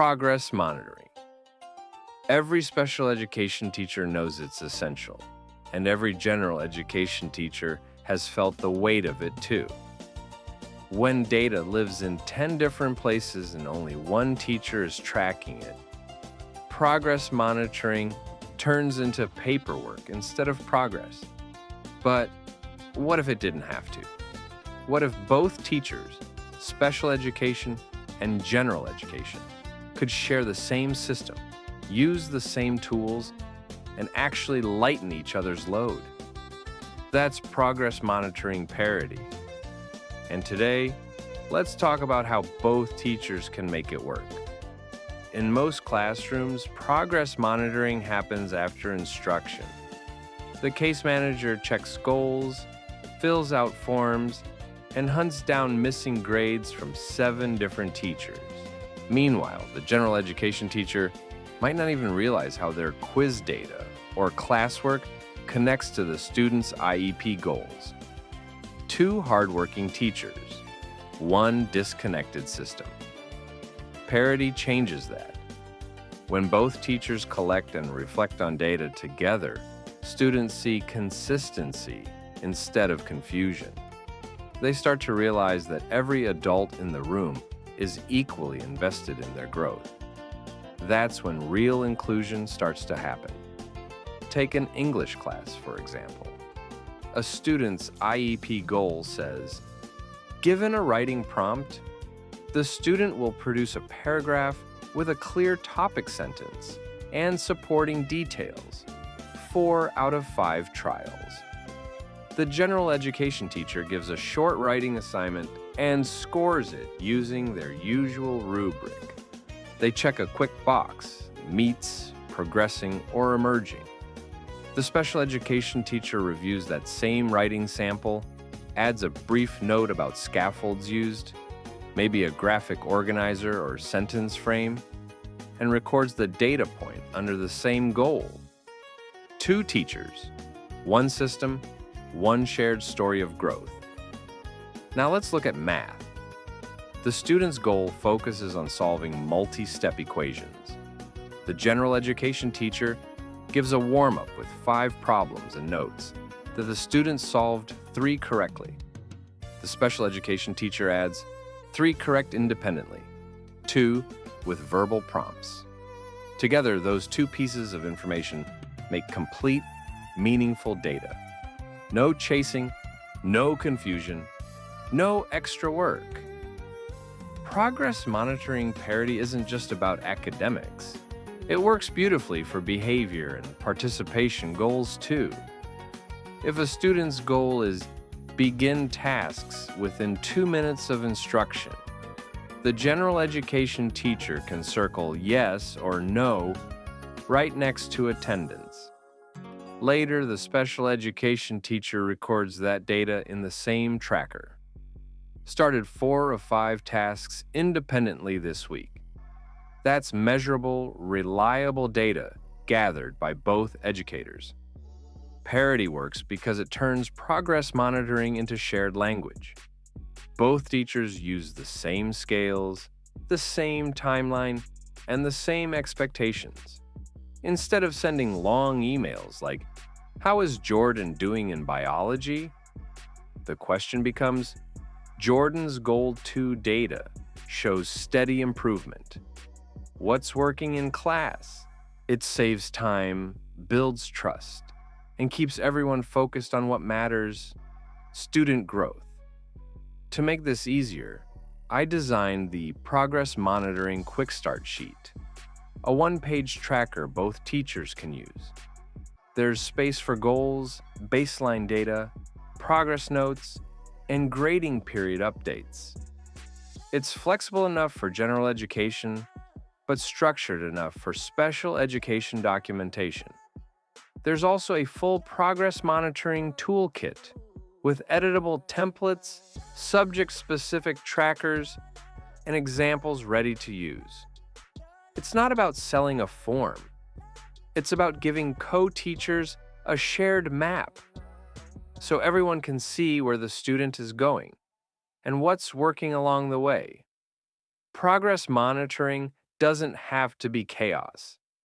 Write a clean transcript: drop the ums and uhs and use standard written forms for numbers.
Progress monitoring. Every special education teacher knows it's essential, and every general education teacher has felt the weight of it too. When data lives in 10 different places and only one teacher is tracking it, progress monitoring turns into paperwork instead of progress. But what if it didn't have to? What if both teachers, special education and general education, could share the same system, use the same tools, and actually lighten each other's load? That's Progress Monitoring Parity. And today, let's talk about how both teachers can make it work. In most classrooms, progress monitoring happens after instruction. The case manager checks goals, fills out forms, and hunts down missing grades from 7 different teachers. Meanwhile, the general education teacher might not even realize how their quiz data or classwork connects to the student's IEP goals. 2 hardworking teachers, 1 disconnected system. Parity changes that. When both teachers collect and reflect on data together, students see consistency instead of confusion. They start to realize that every adult in the room is equally invested in their growth. That's when real inclusion starts to happen. Take an English class, for example. A student's IEP goal says, given a writing prompt, the student will produce a paragraph with a clear topic sentence and supporting details, 4 out of 5 trials. The general education teacher gives a short writing assignment and scores it using their usual rubric. They check a quick box, meets, progressing, or emerging. The special education teacher reviews that same writing sample, adds a brief note about scaffolds used, maybe a graphic organizer or sentence frame, and records the data point under the same goal. 2 teachers, 1 system, 1 shared story of growth. Now let's look at math. The student's goal focuses on solving multi-step equations. The general education teacher gives a warm-up with 5 problems and notes that the student solved 3 correctly. The special education teacher adds 3 correct independently, 2 with verbal prompts. Together, those 2 pieces of information make complete, meaningful data. No chasing, no confusion, no extra work. Progress monitoring parity isn't just about academics. It works beautifully for behavior and participation goals too. If a student's goal is begin tasks within 2 minutes of instruction, the general education teacher can circle yes or no right next to attendance. Later, the special education teacher records that data in the same tracker. Started 4 of 5 tasks independently this week. That's measurable, reliable data gathered by both educators. Parity works because it turns progress monitoring into shared language. Both teachers use the same scales, the same timeline, and the same expectations. Instead of sending long emails like, "How is Jordan doing in biology?" the question becomes, Jordan's Goal 2 data shows steady improvement. What's working in class? It saves time, builds trust, and keeps everyone focused on what matters: student growth. To make this easier, I designed the Progress Monitoring Quick Start Sheet, a 1-page tracker both teachers can use. There's space for goals, baseline data, progress notes, and grading period updates. It's flexible enough for general education, but structured enough for special education documentation. There's also a full Progress Monitoring Toolkit with editable templates, subject-specific trackers, and examples ready to use. It's not about selling a form. It's about giving co-teachers a shared map so everyone can see where the student is going and what's working along the way. Progress monitoring doesn't have to be chaos.